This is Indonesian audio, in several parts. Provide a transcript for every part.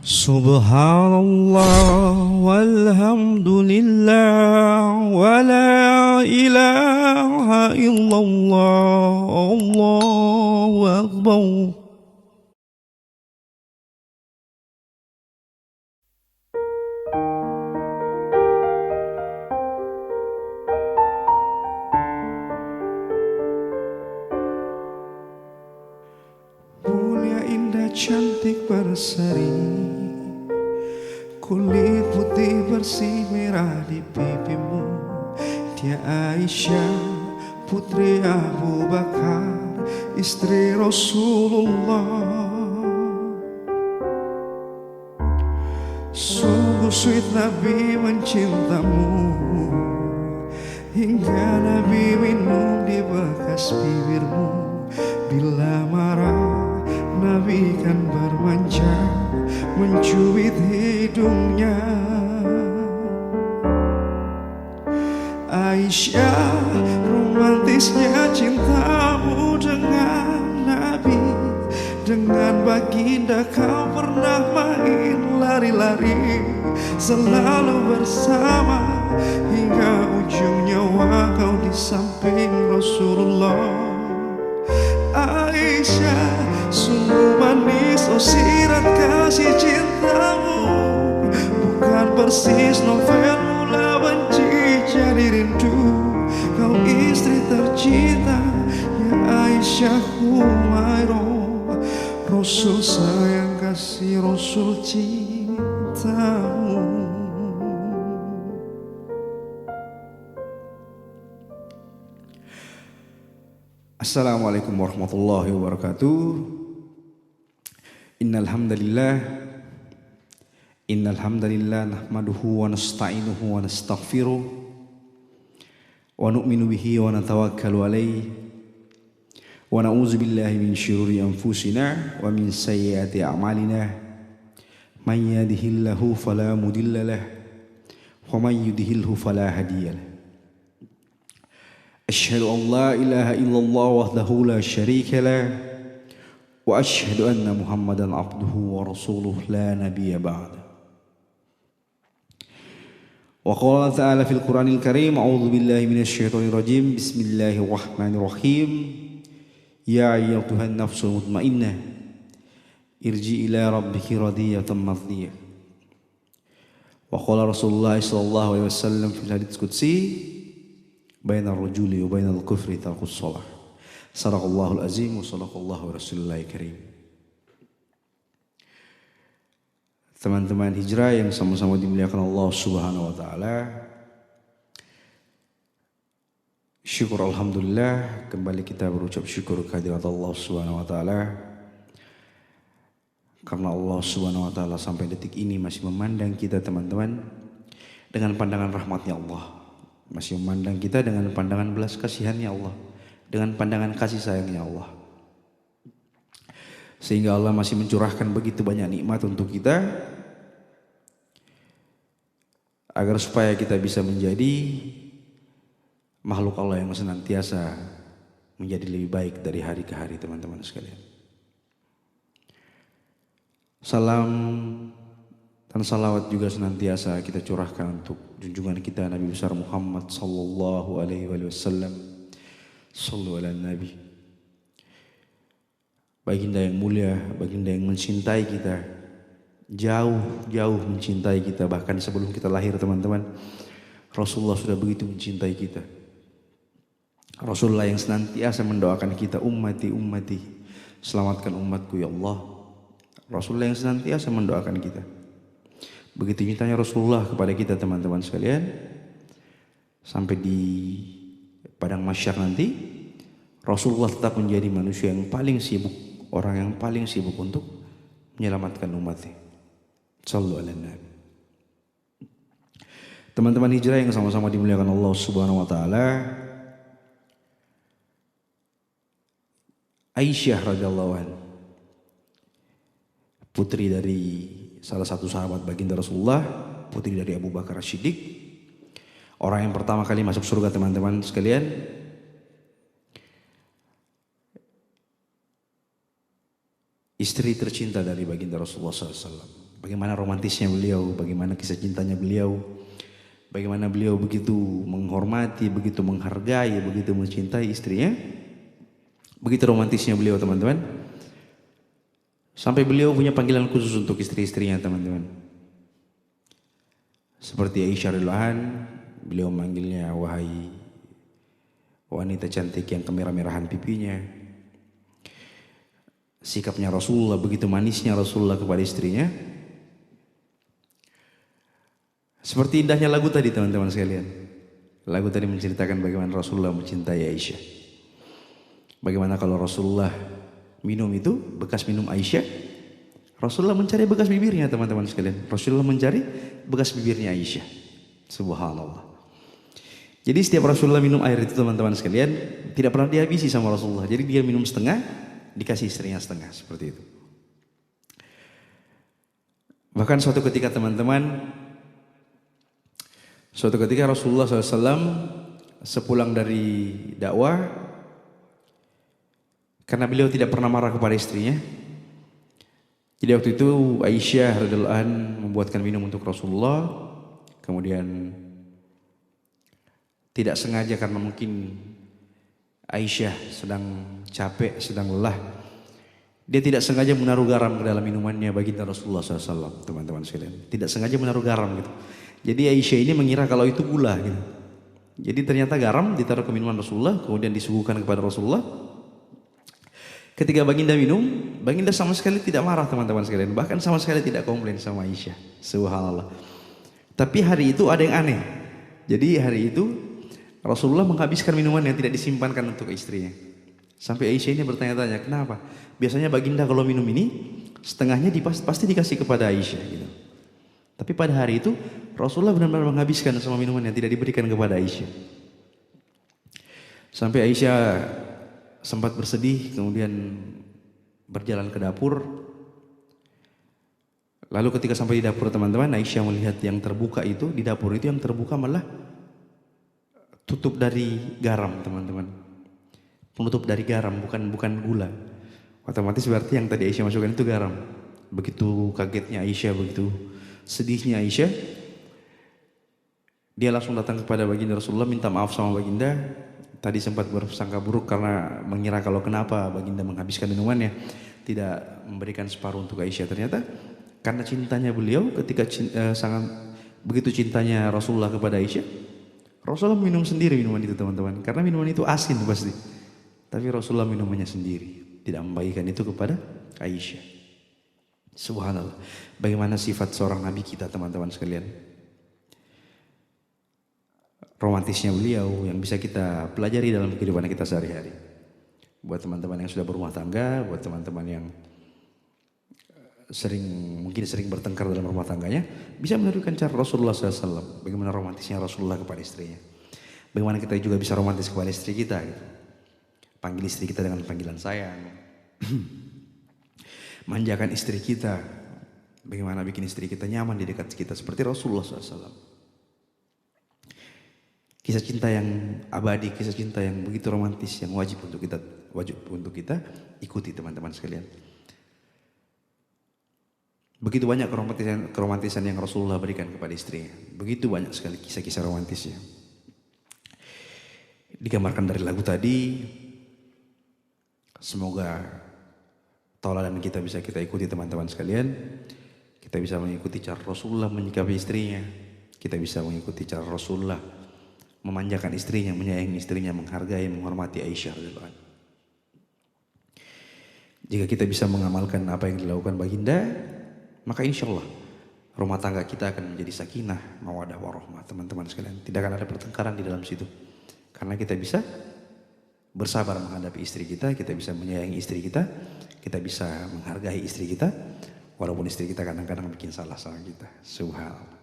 Subhanallah walhamdulillah wa la ilaha illallah Allahu akbar. Mulia indah cantik berseri, kulit putih bersih merah di pipimu. Dia Aisyah putri Abu Bakar, istri Rasulullah. Sungguh sweet Nabi mencintamu, hingga Nabi minum di bekas bibirmu. Bila marah Nabi kan bermanja, mencubit hidungnya. Aisyah, romantisnya cintamu dengan Nabi. Dengan baginda kau pernah main lari-lari, selalu bersama hingga ujung nyawa kau di samping Rasulullah. Aisyah, sungguh manis oh sirat kasih cintamu, bukan persis novel mula benci jadi rindu. Kau istri tercinta ya Aisyah Humairah, Rasul sayang kasih Rasul cintamu. Assalamualaikum warahmatullahi wabarakatuh. Innal hamdalillah nahmaduhu wa nasta'inuhu wa nastaghfiruh wa nu'minu bihi wa natawakkalu alayhi wa na'udzu billahi min syururi anfusina wa min sayyiati a'malina. Man yahdihillahu fala mudilla lahu wa man yudlilhu fala hadiya lahu. Asyhadu an la ilaha illallah wahdahu la syarika lah wa asyhadu anna Muhammadan abduhu wa rasuluh la nabiyya ba'da. Wa qala ta'ala fil Qur'anil Karim, a'udzu billahi minasy syaithanir rajim. Bismillahirrahmanirrahim. Ya ayyatuhan nafsul mutmainnah irji ila rabbiki radiyatan mardiyah. Wa qala Rasulullah sallallahu alaihi wasallam fil hadits qudsi, bainar rajuli wa bainal kufri tarkus shalah. Sadaqallahul azim wa sadaqallahu rasulullahil karim. Teman-teman hijrah yang sama-sama dimuliakan Allah Subhanahu wa taala. Syukur alhamdulillah, kembali kita berucap syukur kehadirat Allah Subhanahu wa taala. Karena Allah Subhanahu wa taala sampai detik ini masih memandang kita teman-teman dengan pandangan rahmatnya Allah. Masih memandang kita dengan pandangan belas kasihannya Allah, dengan pandangan kasih sayangnya Allah. Sehingga Allah masih mencurahkan begitu banyak nikmat untuk kita, agar supaya kita bisa menjadi makhluk Allah yang senantiasa menjadi lebih baik dari hari ke hari teman-teman sekalian. Salam dan salawat juga senantiasa kita curahkan untuk junjungan kita Nabi besar Muhammad sallallahu alaihi wasallam. Sallu ala Nabi. Baginda yang mulia, baginda yang mencintai kita, jauh mencintai kita, bahkan sebelum kita lahir teman-teman. Rasulullah sudah begitu mencintai kita. Rasulullah yang senantiasa mendoakan kita, ummati ummati, selamatkan umatku ya Allah. Rasulullah yang senantiasa mendoakan kita. Begitu cintanya Rasulullah kepada kita teman-teman sekalian, sampai di padang mahsyar nanti Rasulullah tetap menjadi manusia yang paling sibuk, orang yang paling sibuk untuk menyelamatkan umatnya. Sallu ala Nabi. Teman-teman hijrah yang sama-sama dimuliakan Allah Subhanahu wa taala. Aisyah radhiyallahu anha, putri dari salah satu sahabat baginda Rasulullah, putri dari Abu Bakar As-Siddiq, orang yang pertama kali masuk surga teman-teman sekalian. Istri tercinta dari baginda Rasulullah SAW. Bagaimana romantisnya beliau, bagaimana kisah cintanya beliau, bagaimana beliau begitu menghormati, begitu menghargai, begitu mencintai istrinya. Begitu romantisnya beliau teman-teman. Sampai beliau punya panggilan khusus untuk istri-istrinya teman-teman. Seperti Aisyah radhiyallahu anha, beliau memanggilnya wahai wanita cantik yang kemerah-merahan pipinya. Sikapnya Rasulullah, begitu manisnya Rasulullah kepada istrinya. Seperti indahnya lagu tadi teman-teman sekalian. Lagu tadi menceritakan bagaimana Rasulullah mencintai Aisyah. Bagaimana kalau Rasulullah minum itu, bekas minum Aisyah, Rasulullah mencari bekas bibirnya teman-teman sekalian. Rasulullah mencari bekas bibirnya Aisyah. Subhanallah. Jadi setiap Rasulullah minum air itu teman-teman sekalian, tidak pernah dihabisi sama Rasulullah. Jadi dia minum setengah, dikasih istrinya setengah, seperti itu. Bahkan suatu ketika teman-teman, suatu ketika Rasulullah SAW sepulang dari dakwah, karena beliau tidak pernah marah kepada istrinya. Jadi waktu itu Aisyah radhiyallahu anha membuatkan minum untuk Rasulullah. Kemudian tidak sengaja karena mungkin Aisyah sedang capek, sedang lelah, dia tidak sengaja menaruh garam ke dalam minumannya baginda Rasulullah SAW, teman-teman sekalian. Tidak sengaja menaruh garam gitu. Jadi Aisyah ini mengira kalau itu gula gitu. Jadi ternyata garam ditaruh ke minuman Rasulullah, kemudian disuguhkan kepada Rasulullah. Ketika baginda minum, baginda sama sekali tidak marah teman-teman sekalian. Bahkan sama sekali tidak komplain sama Aisyah. Subhanallah. Tapi hari itu ada yang aneh. Jadi hari itu Rasulullah menghabiskan minuman yang tidak disimpankan untuk istrinya. Sampai Aisyah ini bertanya-tanya, kenapa? Biasanya baginda kalau minum ini, setengahnya pasti dikasih kepada Aisyah gitu. Tapi pada hari itu Rasulullah benar-benar menghabiskan semua minuman yang tidak diberikan kepada Aisyah. Sampai Aisyah sempat bersedih, kemudian berjalan ke dapur. Lalu ketika sampai di dapur teman-teman, Aisyah melihat yang terbuka itu, di dapur itu yang terbuka malah tutup dari garam teman-teman. Penutup dari garam, bukan gula. Otomatis berarti yang tadi Aisyah masukkan itu garam. Begitu kagetnya Aisyah, begitu sedihnya Aisyah, dia langsung datang kepada baginda Rasulullah minta maaf sama baginda. Tadi sempat bersangka buruk karena mengira kalau kenapa baginda menghabiskan minumannya, tidak memberikan separuh untuk Aisyah. Ternyata karena cintanya beliau, ketika sangat begitu cintanya Rasulullah kepada Aisyah, Rasulullah minum sendiri minuman itu teman-teman. Karena minuman itu asin pasti. Tapi Rasulullah minumannya sendiri, tidak membagikan itu kepada Aisyah. Subhanallah. Bagaimana sifat seorang nabi kita teman-teman sekalian. Romantisnya beliau yang bisa kita pelajari dalam kehidupan kita sehari-hari. Buat teman-teman yang sudah berumah tangga, buat teman-teman yang mungkin sering bertengkar dalam rumah tangganya, bisa menirukan cara Rasulullah SAW. Bagaimana romantisnya Rasulullah kepada istrinya. Bagaimana kita juga bisa romantis kepada istri kita gitu. Panggil istri kita dengan panggilan sayang. Manjakan istri kita. Bagaimana bikin istri kita nyaman di dekat kita seperti Rasulullah SAW. Kisah cinta yang abadi, kisah cinta yang begitu romantis, yang wajib untuk kita ikuti teman-teman sekalian. Begitu banyak keromantisan yang Rasulullah berikan kepada istrinya. Begitu banyak sekali kisah-kisah romantisnya. Digambarkan dari lagu tadi. Semoga tauladan kita bisa kita ikuti teman-teman sekalian. Kita bisa mengikuti cara Rasulullah menyikapi istrinya. Kita bisa mengikuti cara Rasulullah memanjakan istrinya, menyayangi istrinya, menghargai, menghormati Aisyah radhiyallahu anha. Jika kita bisa mengamalkan apa yang dilakukan baginda, maka insya Allah rumah tangga kita akan menjadi sakinah, mawadah, warahmah teman-teman sekalian. Tidak akan ada pertengkaran di dalam situ. Karena kita bisa bersabar menghadapi istri kita bisa menyayangi istri kita bisa menghargai istri kita, walaupun istri kita kadang-kadang bikin salah sama kita. Subhanallah.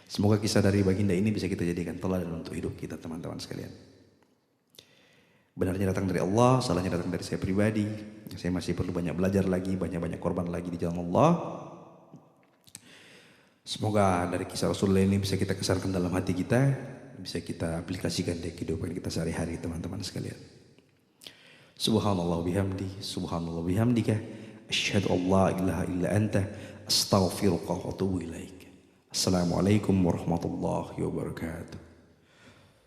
Semoga kisah dari baginda ini bisa kita jadikan teladan untuk hidup kita teman-teman sekalian. Benarnya datang dari Allah, salahnya datang dari saya pribadi. Saya masih perlu banyak belajar lagi, banyak-banyak korban lagi di jalan Allah. Semoga dari kisah Rasulullah ini bisa kita kesankan dalam hati kita, bisa kita aplikasikan di kehidupan kita sehari-hari teman-teman sekalian. Subhanallah bihamdi, subhanallah bihamdika, asyhadu an la ilaha illa anta astaghfiruka wa atubu ilaik. Assalamualaikum warahmatullahi wabarakatuh.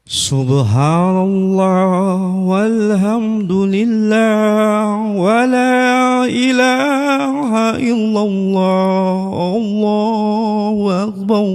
Subhanallah walhamdulillah wa la ilaha illallah, Allahu akbar.